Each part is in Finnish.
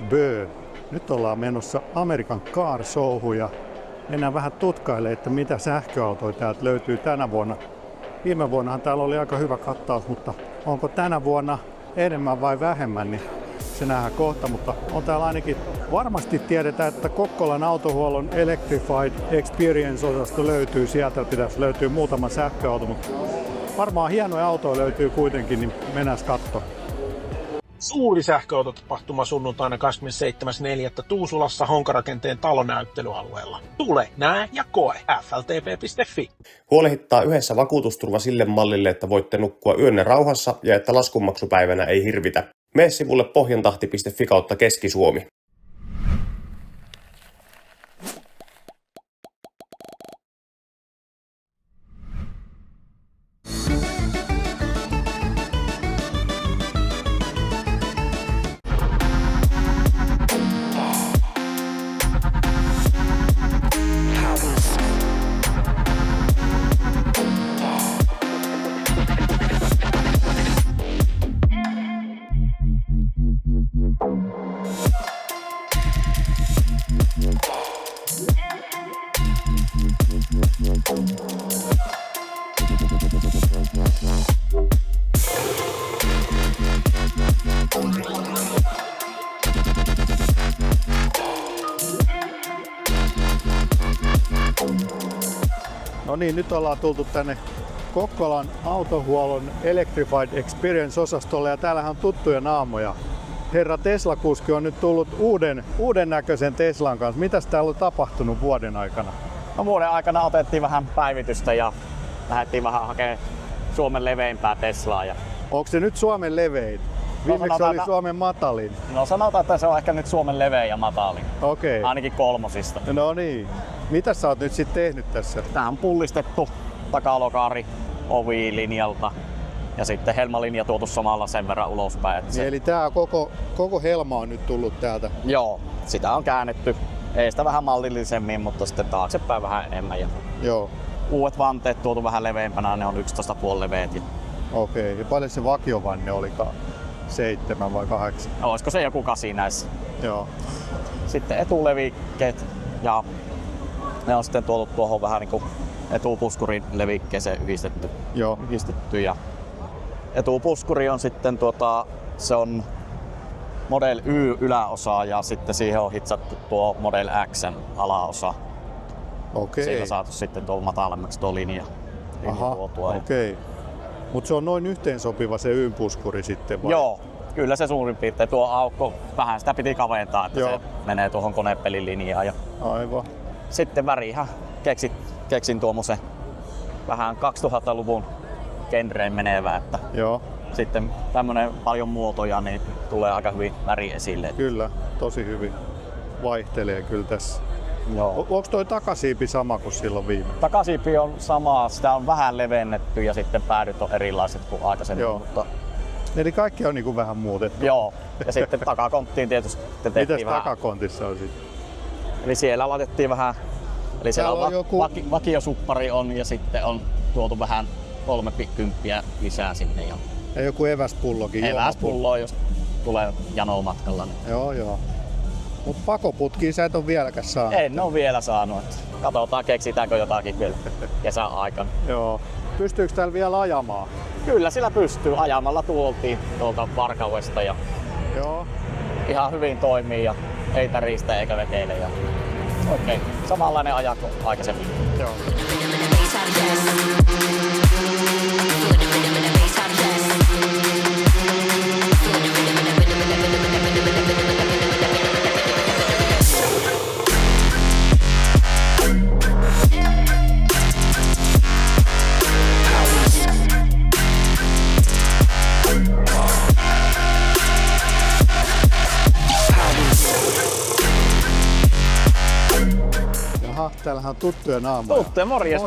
Bö. Nyt ollaan menossa American Car Showhun ja mennään vähän tutkailemaan, että mitä sähköautoja täältä löytyy tänä vuonna. Viime vuonnahan täällä oli aika hyvä kattaus, mutta onko tänä vuonna enemmän vai vähemmän, niin se nähdään kohta, mutta on täällä ainakin varmasti tiedetään, että Kokkolan autohuollon Electrified Experience-osasto löytyy. Sieltä pitäisi löytyä muutama sähköauto, mutta varmaan hienoja autoja löytyy kuitenkin, niin mennään katsomaan. Suuri sähköautotapahtuma sunnuntaina 27.4. Tuusulassa Honkarakenteen talonäyttelyalueella. Tule, näe ja koe. fltp.fi. Huolehittaa yhdessä vakuutusturva sille mallille, että voitte nukkua yönne rauhassa ja että laskunmaksupäivänä ei hirvitä. Mene sivulle pohjantahti.fi/Keski-Suomi. No niin, nyt ollaan tultu tänne Kokkolan autohuollon Electrified Experience-osastolle ja täällähän on tuttuja naamoja. Herra Tesla-kuski on nyt tullut uuden näköisen Teslan kanssa. Mitäs täällä on tapahtunut vuoden aikana? No, vuoden aikana otettiin vähän päivitystä ja lähdettiin vähän hakemaan Suomen leveimpää Teslaa. Onko se nyt Suomen levein? Viimeksi oli Suomen matalin. No sanotaan, että se on ehkä nyt Suomen levein ja matalin. Okei. Ainakin kolmosista. No niin. Mitä sä oot nyt sitten tehnyt tässä? Tää on pullistettu takalokaari ovi-linjalta ja sitten helmalinja tuotu samalla sen verran ulospäin. Että Eli tää koko helma on nyt tullut täältä? Joo, sitä on käännetty eestä vähän mallillisemmin, mutta sitten taaksepäin vähän enemmän. Joo. Uudet vanteet tuotu vähän leveämpänä, ne on 11,5 leveät. Okei, ja paljon se vakiovanne olikaan? 7 vai 8? No, olisiko se joku 8 näissä? Joo. Sitten etulevikkeet ja ne on sitten tuotu tuohon vähän niin kuin etupuskurin levikkeeseen yhdistetty. Joo. Ja etupuskuri on sitten se on Model Y yläosa ja sitten siihen on hitsattu tuo Model X alaosa. Okei. Siitä saatu sitten tuolla matalemmaksi tuo linja. Aha, okei. Mutta se on noin yhteensopiva se Y-puskuri sitten vai? Joo, kyllä se suurin piirtein. Tuo aukko, vähän sitä piti kaventaa, että se menee tuohon konepelin linjaan. Aivan. Sitten värihän keksin tuommoisen vähän 2000-luvun genreen menevä, että joo. Sitten tämmönen paljon muotoja, niin tulee aika hyvin väri esille. Kyllä, tosi hyvin. Vaihtelee kyllä tässä. Joo. Onko toi takasiipi sama kuin silloin viime? Takasiipi on sama, sitä on vähän levennetty ja sitten päädyt on erilaiset kuin aikaisemmin. Joo. Mutta eli kaikki on niinku vähän muutettu? Joo, ja sitten takakonttiin tietysti tehtiin mitäs vähän. takakontissa on sitten? Eli siellä laitettiin vähän, eli siellä on joku vakiosuppari on ja sitten on tuotu vähän 30 lisää sinne. Ja joku eväspullokin. Eväspullo, jos tulee janoa matkalla. Niin. Joo. Mut pakoputkia sä et ole vieläkään saanut. En ole vielä saanut. Katsotaan keksitäänkö jotakin vielä kesän aikana. Joo. Pystyykö täällä vielä ajamaan? Kyllä sillä pystyy. Ajamalla tuoltiin tuolta Varkaudesta ja joo. Ihan hyvin toimii ja ei täristä eikä veteile. Ja okei, samanlainen aja kuin aikaisemmin. Joo. Täällähän on tuttuja naamoja. Tuttuja, morjes.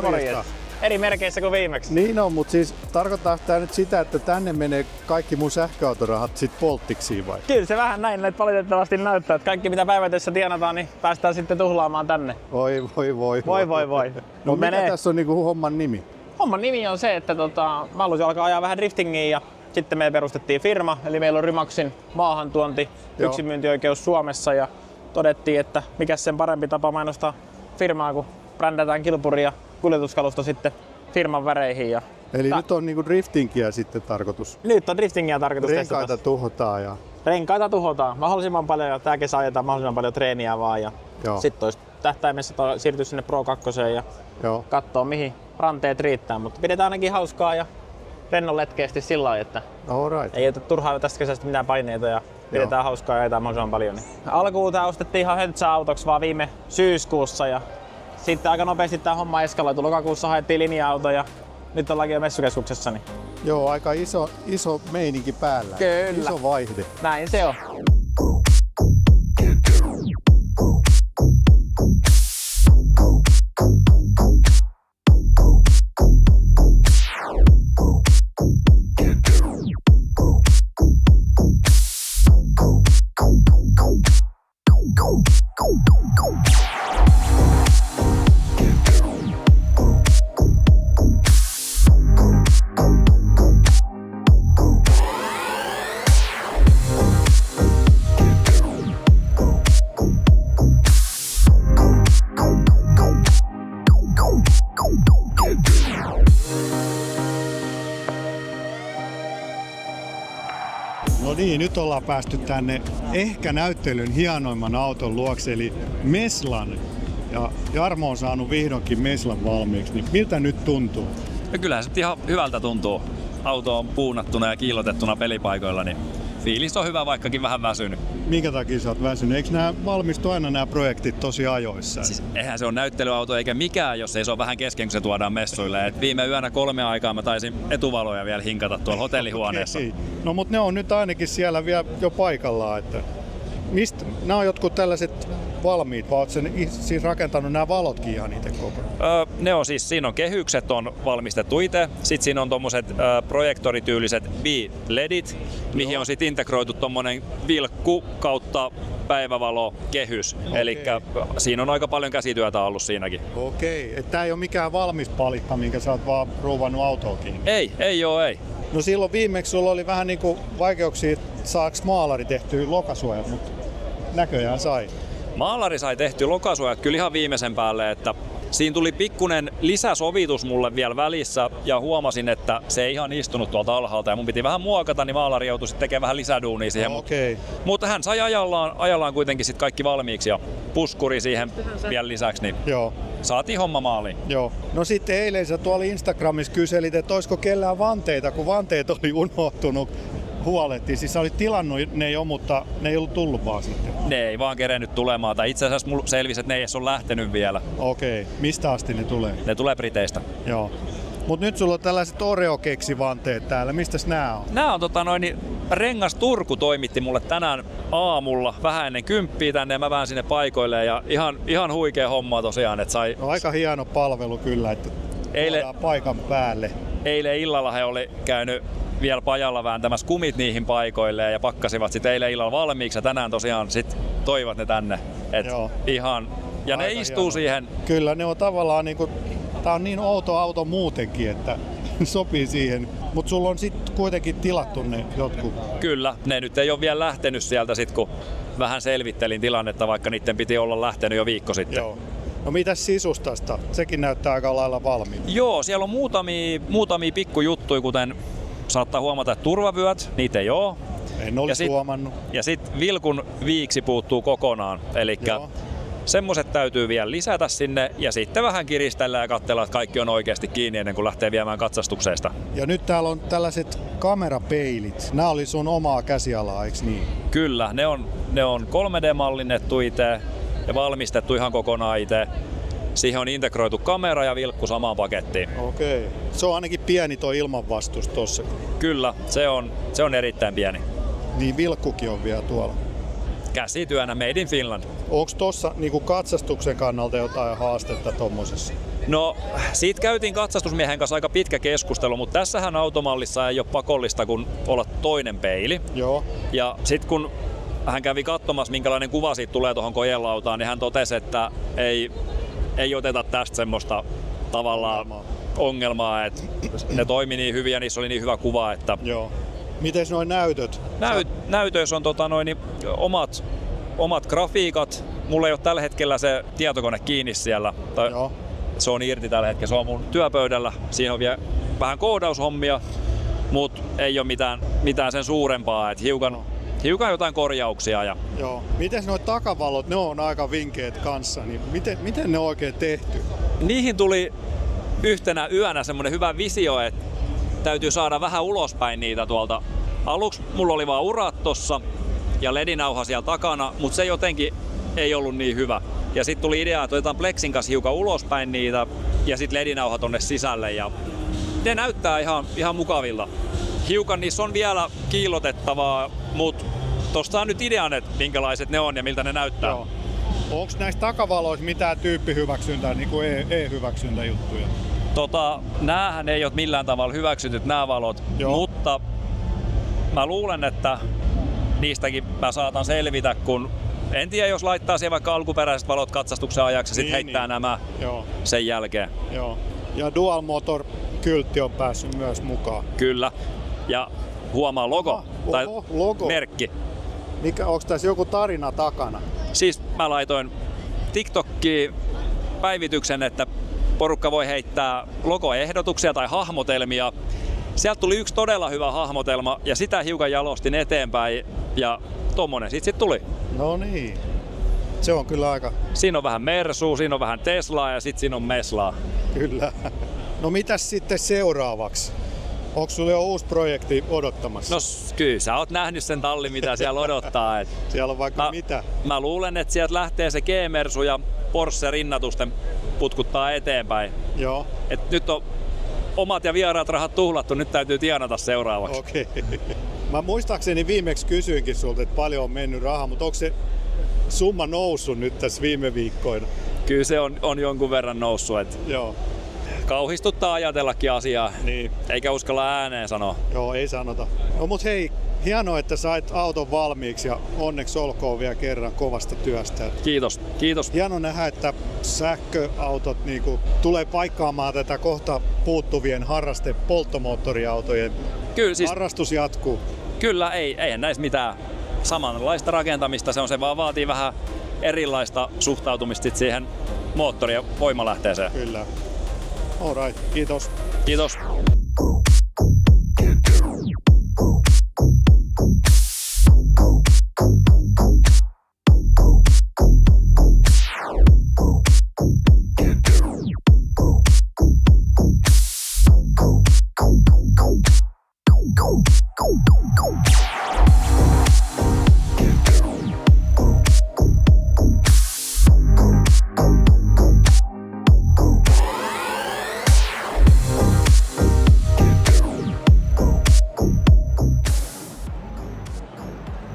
Eri merkeissä kuin viimeksi. Niin on, mutta siis tarkoittaa tämä nyt sitä, että tänne menee kaikki mun sähköautorahat sit polttiksiin vai? Kyllä se vähän näin että valitettavasti näyttää, että kaikki mitä päivätössä tienataan, niin päästään sitten tuhlaamaan tänne. Voi. No mikä tässä on niinku homman nimi? Homman nimi on se, että mä haluaisin alkaa ajaa vähän driftingiä ja sitten me perustettiin firma, eli meillä on Rymaxin maahantuonti, yksinmyyntioikeus Suomessa ja todettiin, että mikä sen parempi tapa mainostaa firmaa, kun brändätään kilpuri ja kuljetuskalusto sitten firman väreihin. Eli nyt on niinku driftingiä sitten tarkoitus. Nyt on driftingiä tarkoitus Renkaita testata. tuhotaan ja... Renkaita tuhotaan mahdollisimman paljon ja tää kesä ajetaan mahdollisimman paljon treeniä vaan. Ja sitten olisi tähtäimessä siirtyä sinne Pro 2 ja katsoa mihin ranteet riittää. Mutta pidetään ainakin hauskaa ja rennonletkeästi sillä lailla, että ei ota turhaa tästä kesästä mitään paineita ja pidetään hauskaa ja ajetaan mahdollisimman paljon. Niin. Alkuun tää ostettiin ihan höntsäautoksi vaan viime syyskuussa ja sitten aika nopeasti tää homma eskaloitu. Lokakuussa haettiin linja-auto ja nyt ollaankin jo messukeskuksessa. Niin. Joo, aika iso meininki päällä. Kyllä. Iso vaihde. Näin se on. No niin, nyt ollaan päästy tänne ehkä näyttelyn hienoimman auton luokse, eli Meslan. Ja Jarmo on saanut vihdoinkin Meslan valmiiksi, niin miltä nyt tuntuu? No kyllähän se ihan hyvältä tuntuu. Auto on puunattuna ja kiillotettuna pelipaikoilla, niin fiilis on hyvä, vaikkakin vähän väsynyt. Minkä takia sä oot väsynyt? Eikö nämä valmistu aina nämä projektit tosi ajoissa? Siis eihän se ole näyttelyauto eikä mikään, jos ei se ole vähän kesken, kun se tuodaan messuille. Et viime yönä 3 aikaa mä taisin etuvaloja vielä hinkata tuolla hotellihuoneessa. Okay. No mutta ne on nyt ainakin siellä vielä jo paikallaan. Että mistä? Nämä on jotkut tällaiset valmiit, vai oot sen siis rakentanut nämä valotkin ihan itse kokonaan? Ne on siis, siinä on kehykset on valmistettu itse, sitten siinä on tommoset projektorityyliset B-ledit, mihin on sitten integroitu tommonen vilkku kautta päivävalokehys. Eli siinä on aika paljon käsityötä ollut siinäkin. Okei, että tää ei ole mikään valmis palikka, minkä sä oot vaan ruuvannut autoon kiinni. Ei. No silloin viimeksi sulla oli vähän niinku vaikeuksia, saaks maalari tehtyä lokasuojat, mutta näköjään sai. Maalari sai tehty lokasuojat kyllä ihan viimeisen päälle, että siinä tuli pikkunen lisäsovitus mulle vielä välissä ja huomasin, että se ei ihan istunut tuolta alhaalta ja mun piti vähän muokata, niin maalari joutui sitten tekemään vähän lisäduunia siihen. Mutta hän sai ajallaan kuitenkin sit kaikki valmiiksi ja puskuri siihen vielä lisäksi, niin saatiin homma maaliin. Joo. No sitten eilen sä tuolla Instagramissa kyselit, että olisiko kellään vanteita, kun vanteet oli unohtunut. Huolettiin. Siis sä olit tilannut ne jo, mutta ne ei ollut tullut vaan sitten. Ne ei vaan kerennyt tulemaan. Tai itse asiassa mulla selvisi, että ne ei edes ole lähtenyt vielä. Okei. Mistä asti ne tulee? Ne tulee Briteistä. Joo. Mut nyt sulla on tällaiset Oreo-keksivanteet täällä. Mistäs nää on? Nää on Rengas Turku toimitti mulle tänään aamulla vähän ennen 10 tänne ja mä vähän sinne paikoille ja ihan huikea homma tosiaan, että sai. No aika hieno palvelu kyllä, että tuodaan paikan päälle. Eilen illalla he oli käynyt vielä pajalla vääntämässä kumit niihin paikoille ja pakkasivat sitten eilen illalla valmiiksi ja tänään tosiaan sit toivat ne tänne. Ihan, ja aika ne istuu hieno. Siihen. Kyllä ne on tavallaan niinku, tää on niin outo auto muutenkin, että sopii siihen. Mut sulla on sit kuitenkin tilattu ne jotkut. Kyllä, ne nyt ei ole vielä lähtenyt sieltä sit kun vähän selvittelin tilannetta, vaikka niiden piti olla lähtenyt jo viikko sitten. Joo. No mitäs sisustasta? Sekin näyttää aika lailla valmiin. Joo, siellä on muutamia pikkujuttuja, kuten saattaa huomata, että turvavyöt, niitä ei oo. En olisi huomannut. Ja sit vilkun viiksi puuttuu kokonaan. Elikkä semmoset täytyy vielä lisätä sinne ja sitten vähän kiristellä ja katsella, että kaikki on oikeasti kiinni ennen kuin lähtee viemään katsastukseesta. Ja nyt täällä on tällaiset kamerapeilit. Nämä oli sun omaa käsialaa, eikö niin? Kyllä, ne on 3D-mallinnettu itse ja valmistettu ihan kokonaan itse. Siihen on integroitu kamera ja vilkku samaan pakettiin. Okei. Se on ainakin pieni tuo ilmanvastus tossa. Kyllä, se on erittäin pieni. Niin vilkkukin on vielä tuolla. Käsityönä Made in Finland. Onko tossa niinku katsastuksen kannalta jotain haastetta tommosessa? No, siitä käytiin katsastusmiehen kanssa aika pitkä keskustelu, mutta tässähän automallissa ei ole pakollista kun olla toinen peili. Joo. Ja sit kun hän kävi katsomassa minkälainen kuva siitä tulee tuohon kojelautaan, niin hän totesi, että ei oteta tästä semmoista tavallaan ongelmaa, että ne toimi niin hyvin ja niissä oli niin hyvä kuva, että Mites noin näytöt? Näytöissä on omat grafiikat. Mulla ei ole tällä hetkellä se tietokone kiinni siellä. Joo. Se on irti tällä hetkellä. Se on mun työpöydällä. Siinä on vielä vähän koodaushommia, mutta ei ole mitään sen suurempaa. Et hiukan jotain korjauksia. Joo. Miten nuo takavalot, ne on aika vinkeet kanssa, niin miten ne on oikein tehty? Niihin tuli yhtenä yönä semmoinen hyvä visio, että täytyy saada vähän ulospäin niitä tuolta. Aluksi mulla oli vaan urat tossa ja ledinauha siellä takana, mutta se jotenkin ei ollut niin hyvä. Ja sitten tuli idea, että otetaan pleksin kanssa hiukan ulospäin niitä ja sitten ledinauha tonne sisälle. Ja ne näyttää ihan mukavilta. Hiukan niissä on vielä kiillotettavaa, mutta tosta on nyt idean, että minkälaiset ne on ja miltä ne näyttää. Joo. Onko näissä takavaloissa mitään tyyppihyväksyntää, niin kuin e-hyväksyntäjuttuja? Näähän ei ole millään tavalla hyväksytyt nämä valot, mutta mä luulen, että niistäkin mä saatan selvitä, kun en tiedä, jos laittaa siihen vaikka alkuperäiset valot katsastuksen ajaksi ja sitten heittää nämä sen jälkeen. Joo. Ja dual motor kyltti on päässyt myös mukaan. Kyllä. Ja huomaa logo tai logo. Merkki. Onko tässä joku tarina takana? Siis mä laitoin TikTokkiin päivityksen, että porukka voi heittää logoehdotuksia tai hahmotelmia. Sieltä tuli yksi todella hyvä hahmotelma ja sitä hiukan jalostin eteenpäin ja tommonen sit tuli. No niin. Se on kyllä aika... Siinä on vähän Mersua, siinä on vähän Teslaa ja sitten siinä on Meslaa. Kyllä. No mitäs sitten seuraavaksi? Onko sulla jo uusi projekti odottamassa? No kyllä, sä oot nähnyt sen tallin, mitä siellä odottaa. Siellä on vaikka mitä? Mä luulen, että sieltä lähtee se G-Mersu ja Porsche-rinnatusten putkuttaa eteenpäin. Joo. Et nyt on omat ja vieraat rahat tuhlattu, nyt täytyy tienata seuraavaksi. Okei. Mä muistaakseni viimeksi kysyinkin sulta, että paljon on mennyt rahaa, mutta onko se summa noussut nyt tässä viime viikkoina? Kyllä se on jonkun verran noussut. Joo. Kauhistuttaa ajatellakin asiaa, niin. Eikä uskalla ääneen sanoa. Joo, ei sanota. No mut hei, hienoa, että sait auton valmiiksi ja onneksi olkoon vielä kerran kovasta työstä. Kiitos. Hieno nähdä, että sähköautot tulee paikkaamaan tätä kohta puuttuvien polttomoottoriautojen. Kyllä, siis, harrastus jatkuu. Kyllä, eihän näissä mitään samanlaista rakentamista, se vaan vaatii vähän erilaista suhtautumista siihen moottori- ja voimalähteeseen. Kyllä. Alright, kiitos. Kiitos.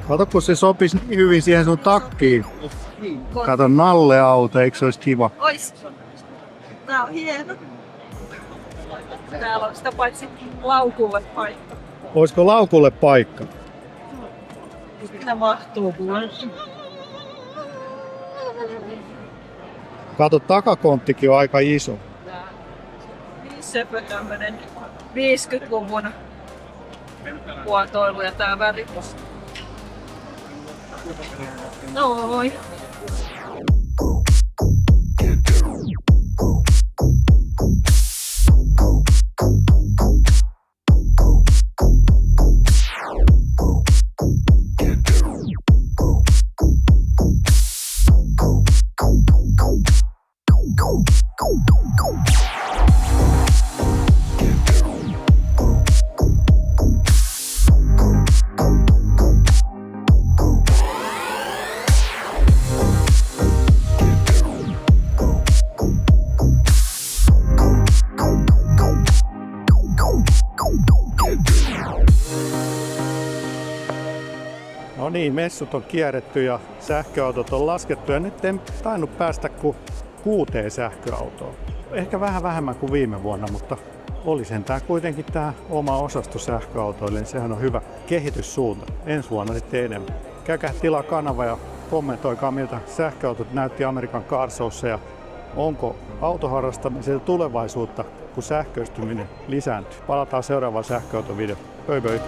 Kato, kun se sopisi niin hyvin siihen sun takkiin. Kato, nalleauto, eikö se olisi kiva? Ois. Tää on hieno. Täällä on sitä paitsi laukulle paikka. Olisiko laukulle paikka? Mitä mahtuu kuule? Kato, takakonttikin on aika iso. Sepä tämmönen 50-luvun muotoilu ja tää väri. Noin. No niin, messut on kierretty ja sähköautot on laskettu ja nyt en tainnut päästä kuin 6 sähköautoon. Ehkä vähän vähemmän kuin viime vuonna, mutta oli sentään kuitenkin tämä oma osasto sähköautoille, niin sehän on hyvä kehityssuunta. Ensi vuonna sitten enemmän. Käykää tilaa kanava ja kommentoikaa miltä sähköautot näytti American Car Showssa ja onko autoharrastamisella tulevaisuutta, kun sähköistyminen lisääntyy. Palataan seuraavaan sähköautovideoon. Pöi pöi!